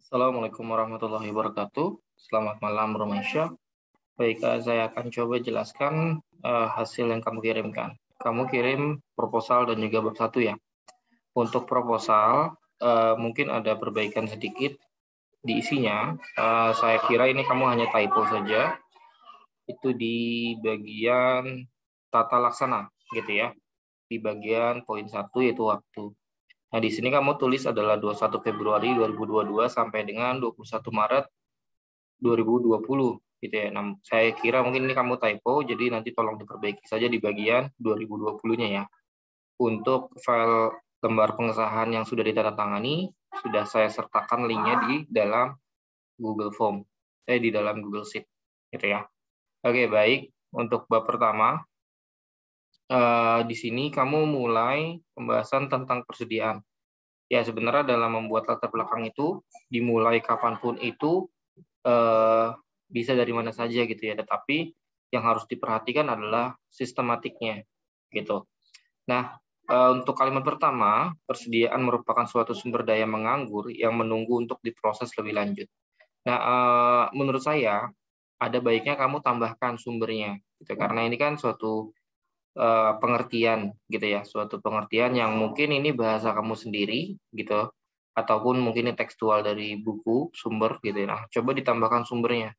Assalamualaikum warahmatullahi wabarakatuh. Selamat malam, Romansya. Baik, saya akan coba jelaskan hasil yang kamu kirimkan. Kamu kirim proposal dan juga bab 1 ya. Untuk proposal, mungkin ada perbaikan sedikit di isinya. Saya kira ini kamu hanya typo saja. Itu di bagian tata laksana, gitu ya. Di bagian poin 1 yaitu waktu. Nah, di sini kamu tulis adalah 21 Februari 2022 sampai dengan 21 Maret 2020 gitu ya. Nah, saya kira mungkin ini kamu typo, jadi nanti tolong diperbaiki saja di bagian 2020-nya ya. Untuk file lembar pengesahan yang sudah ditandatangani, sudah saya sertakan linknya di dalam Google Form, di dalam Google Sheet, gitu ya. Oke, baik. Untuk bab pertama, di sini kamu mulai pembahasan tentang persediaan. Ya, sebenarnya dalam membuat latar belakang itu, dimulai kapanpun itu, bisa dari mana saja gitu ya, tetapi yang harus diperhatikan adalah sistematiknya gitu. Nah, untuk kalimat pertama, persediaan merupakan suatu sumber daya menganggur yang menunggu untuk diproses lebih lanjut. Nah, menurut saya ada baiknya kamu tambahkan sumbernya gitu, karena ini kan suatu pengertian gitu ya, suatu pengertian yang mungkin ini bahasa kamu sendiri gitu, ataupun mungkin ini tekstual dari buku sumber gitu ya. Nah, coba ditambahkan sumbernya.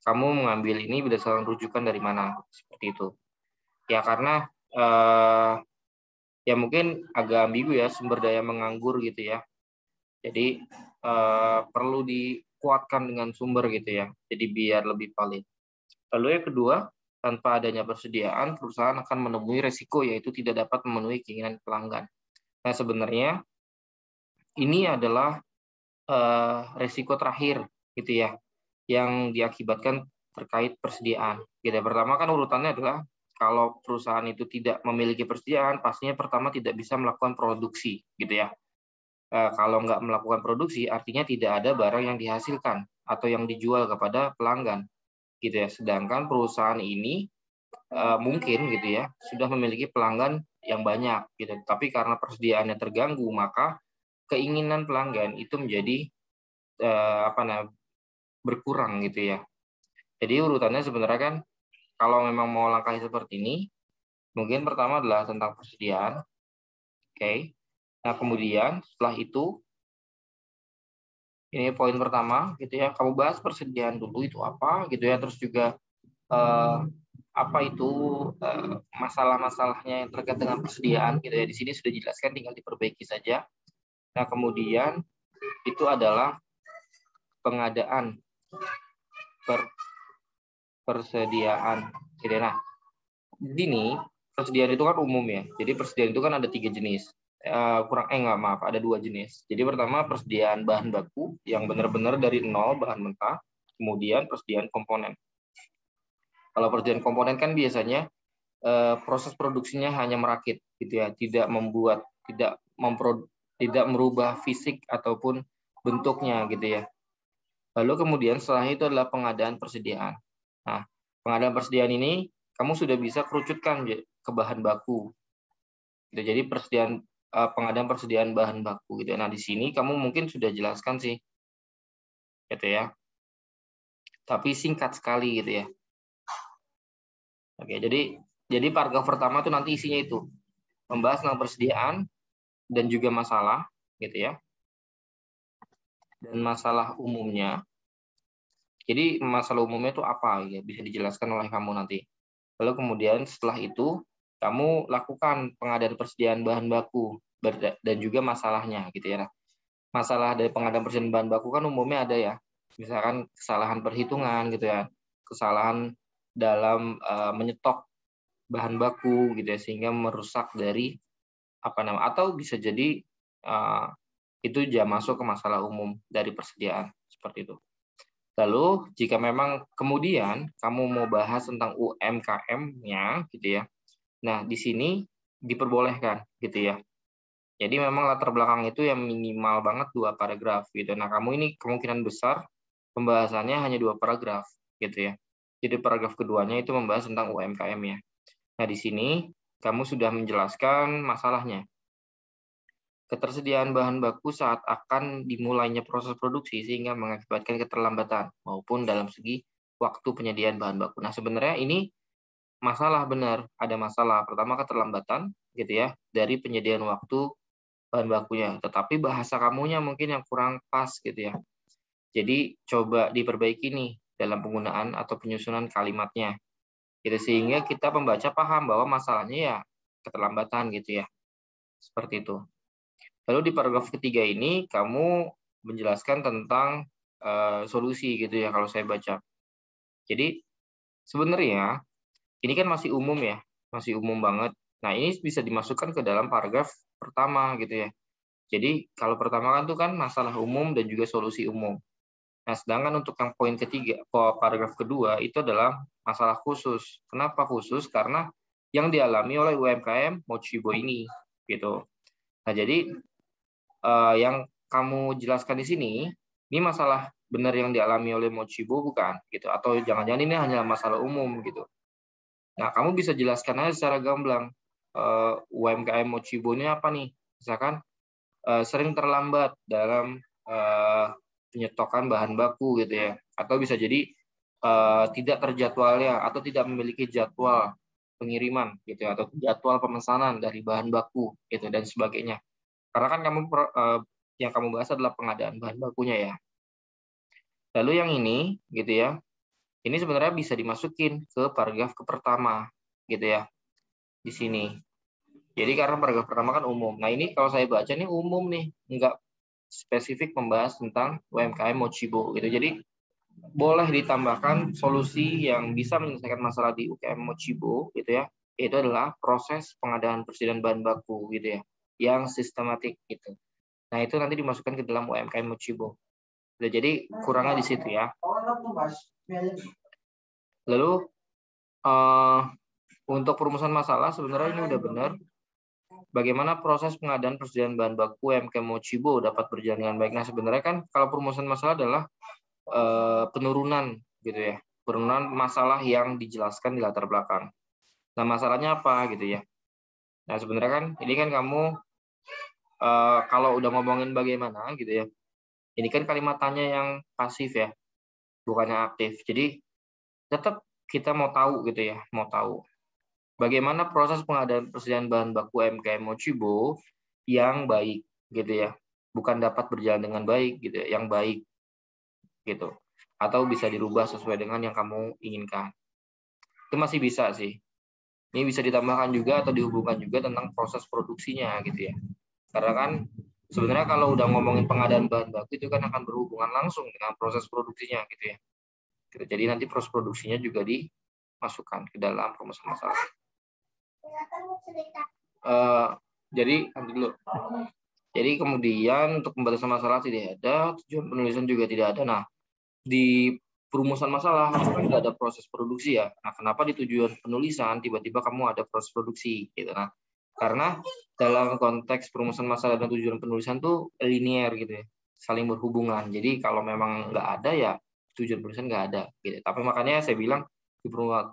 Kamu mengambil ini berdasarkan rujukan dari mana, seperti itu. Ya karena ya mungkin agak ambigu ya, sumber daya menganggur gitu ya. Jadi perlu dikuatkan dengan sumber gitu ya. Jadi biar lebih valid. Lalu yang kedua, tanpa adanya persediaan, perusahaan akan menemui resiko yaitu tidak dapat memenuhi keinginan pelanggan. Nah, sebenarnya ini adalah resiko terakhir gitu ya, yang diakibatkan terkait persediaan. Gitu. Pertama kan urutannya adalah kalau perusahaan itu tidak memiliki persediaan, pastinya pertama tidak bisa melakukan produksi, gitu ya. Kalau nggak melakukan produksi, artinya tidak ada barang yang dihasilkan atau yang dijual kepada pelanggan, gitu ya. Sedangkan perusahaan ini mungkin gitu ya sudah memiliki pelanggan yang banyak gitu, tapi karena persediaannya terganggu maka keinginan pelanggan itu menjadi berkurang gitu ya. Jadi urutannya sebenarnya kan kalau memang mau langkah seperti ini, mungkin pertama adalah tentang persediaan, oke. Nah kemudian setelah itu ini poin pertama gitu ya, kamu bahas persediaan dulu itu apa gitu ya, terus juga eh, apa itu masalah-masalahnya yang terkait dengan persediaan gitu ya. Di sini sudah dijelaskan, tinggal diperbaiki saja. Nah, kemudian itu adalah pengadaan persediaan gitu ya. Nah, ini persediaan itu kan umum ya. Jadi persediaan itu kan ada 3 jenis. Ada 2 jenis. Jadi pertama persediaan bahan baku yang benar-benar dari nol bahan mentah, kemudian persediaan komponen. Kalau persediaan komponen kan biasanya proses produksinya hanya merakit gitu ya, tidak merubah fisik ataupun bentuknya gitu ya. Lalu kemudian setelah itu adalah pengadaan persediaan. Nah, pengadaan persediaan ini kamu sudah bisa kerucutkan ke bahan baku. Gitu. Jadi pengadaan persediaan bahan baku gitu. Nah, di sini kamu mungkin sudah jelaskan sih. Gitu ya. Tapi singkat sekali gitu ya. Oke, jadi paragraf pertama tuh nanti isinya itu membahas tentang persediaan dan juga masalah gitu ya. Dan masalah umumnya. Jadi masalah umumnya itu apa ya, bisa dijelaskan oleh kamu nanti. Lalu kemudian setelah itu kamu lakukan pengadaan persediaan bahan baku dan juga masalahnya gitu ya. Nah, masalah dari pengadaan persediaan bahan baku kan umumnya ada ya. Misalkan kesalahan perhitungan gitu ya. Kesalahan dalam menyetok bahan baku gitu ya, sehingga merusak dari atau bisa jadi itu sudah masuk ke masalah umum dari persediaan seperti itu. Lalu jika memang kemudian kamu mau bahas tentang UMKM-nya gitu ya. Nah, di sini diperbolehkan gitu ya. Jadi memang latar belakang itu yang minimal banget 2 paragraf gitu. Nah, kamu ini kemungkinan besar pembahasannya hanya 2 paragraf gitu ya. Jadi paragraf keduanya itu membahas tentang UMKM-nya. Nah, di sini kamu sudah menjelaskan masalahnya. ketersediaan bahan baku saat akan dimulainya proses produksi sehingga mengakibatkan keterlambatan maupun dalam segi waktu penyediaan bahan baku. Nah, sebenarnya ini masalah benar, ada masalah. Pertama keterlambatan gitu ya dari penyediaan waktu bahan bakunya, tetapi bahasa kamunya mungkin yang kurang pas gitu ya. Jadi coba diperbaiki nih dalam penggunaan atau penyusunan kalimatnya. Gitu sehingga kita pembaca paham bahwa masalahnya ya keterlambatan gitu ya. Seperti itu. Lalu di paragraf ketiga ini kamu menjelaskan tentang solusi gitu ya kalau saya baca. Jadi sebenarnya ini kan masih umum ya, masih umum banget. Nah ini bisa dimasukkan ke dalam paragraf pertama gitu ya. Jadi kalau pertama kan itu kan masalah umum dan juga solusi umum. Nah sedangkan untuk yang poin ketiga, paragraf kedua itu adalah masalah khusus. Kenapa khusus? Karena yang dialami oleh UMKM Mochibo ini gitu. Nah jadi yang kamu jelaskan di sini, ini masalah benar yang dialami oleh Mochibo bukan? Gitu. Atau jangan-jangan ini hanya masalah umum gitu. Nah, kamu bisa jelaskan aja secara gamblang. UMKM Mochibo ini apa nih? Misalkan sering terlambat dalam penyetokan bahan baku gitu ya. Atau bisa jadi tidak terjadwalnya atau tidak memiliki jadwal pengiriman gitu ya, atau jadwal pemesanan dari bahan baku gitu dan sebagainya. Karena kan yang kamu bahas adalah pengadaan bahan bakunya ya. Lalu yang ini gitu ya, ini sebenarnya bisa dimasukin ke paragraf pertama gitu ya di sini. Jadi karena paragraf pertama kan umum. Nah ini kalau saya baca ini umum nih, nggak spesifik membahas tentang UMKM Mochibo gitu. Jadi boleh ditambahkan solusi yang bisa menyelesaikan masalah di UMKM Mochibo gitu ya. Itu adalah proses pengadaan persediaan bahan baku gitu ya, yang sistematik gitu. Nah, itu nanti dimasukkan ke dalam UMKM Mochibo. Jadi kurangnya di situ ya. Lalu untuk perumusan masalah sebenarnya ini udah benar. Bagaimana proses pengadaan persediaan bahan baku UMKM Mochibo dapat berjalan dengan baik. Nah, sebenarnya kan kalau perumusan masalah adalah penurunan gitu ya. Penurunan masalah yang dijelaskan di latar belakang. Nah, masalahnya apa gitu ya. Nah, sebenarnya kan ini kan kamu kalau udah ngomongin bagaimana gitu ya, ini kan kalimat tanya yang pasif ya, bukannya aktif. Jadi tetap kita mau tahu gitu ya, mau tahu bagaimana proses pengadaan persediaan bahan baku UMKM Mochibo yang baik gitu ya, bukan dapat berjalan dengan baik gitu ya, yang baik gitu, atau bisa dirubah sesuai dengan yang kamu inginkan. Itu masih bisa sih. Ini bisa ditambahkan juga atau dihubungkan juga tentang proses produksinya gitu ya. Karena kan sebenarnya kalau udah ngomongin pengadaan bahan baku itu kan akan berhubungan langsung dengan proses produksinya gitu ya. Jadi nanti proses produksinya juga dimasukkan ke dalam perumusan masalah. Jadi nanti dulu. Jadi kemudian untuk pembatasan masalah tidak ada, tujuan penulisan juga tidak ada. Nah, di perumusan masalah kan nggak ada proses produksi ya. Nah, kenapa di tujuan penulisan tiba-tiba kamu ada proses produksi gitu. Nah, karena dalam konteks perumusan masalah dan tujuan penulisan tuh linear gitu ya, saling berhubungan. Jadi kalau memang nggak ada ya tujuan penulisan nggak ada gitu. Tapi makanya saya bilang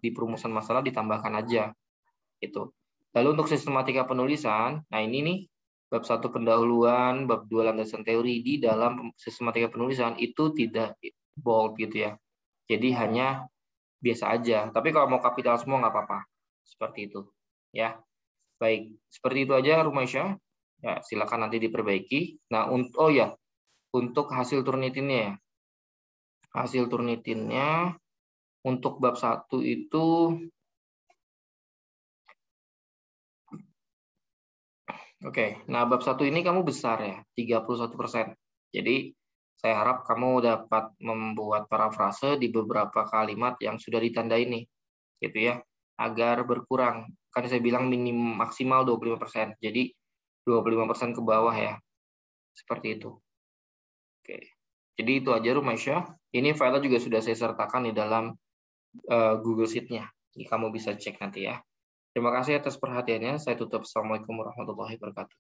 di perumusan masalah ditambahkan aja itu. Lalu untuk sistematika penulisan, nah ini nih bab 1 pendahuluan, bab 2 landasan teori di dalam sistematika penulisan itu tidak bold gitu ya. Jadi hanya biasa aja. Tapi kalau mau kapital semua nggak apa-apa. Seperti itu. Ya. Baik. Seperti itu aja Rumaisya. Ya, silakan nanti diperbaiki. Nah, untuk hasil Turnitinnya ya. Hasil Turnitinnya untuk bab 1 itu Oke. Nah, bab 1 ini kamu besar ya, 31%. Jadi saya harap kamu dapat membuat parafrase di beberapa kalimat yang sudah ditandai nih, gitu ya, agar berkurang. Kan saya bilang maksimal 25%, jadi 25% ke bawah ya, seperti itu. Oke, jadi itu aja Rumaisya. Ini file juga sudah saya sertakan di dalam Google Sheet-nya, jadi kamu bisa cek nanti ya. Terima kasih atas perhatiannya. Saya tutup. Assalamualaikum warahmatullahi wabarakatuh.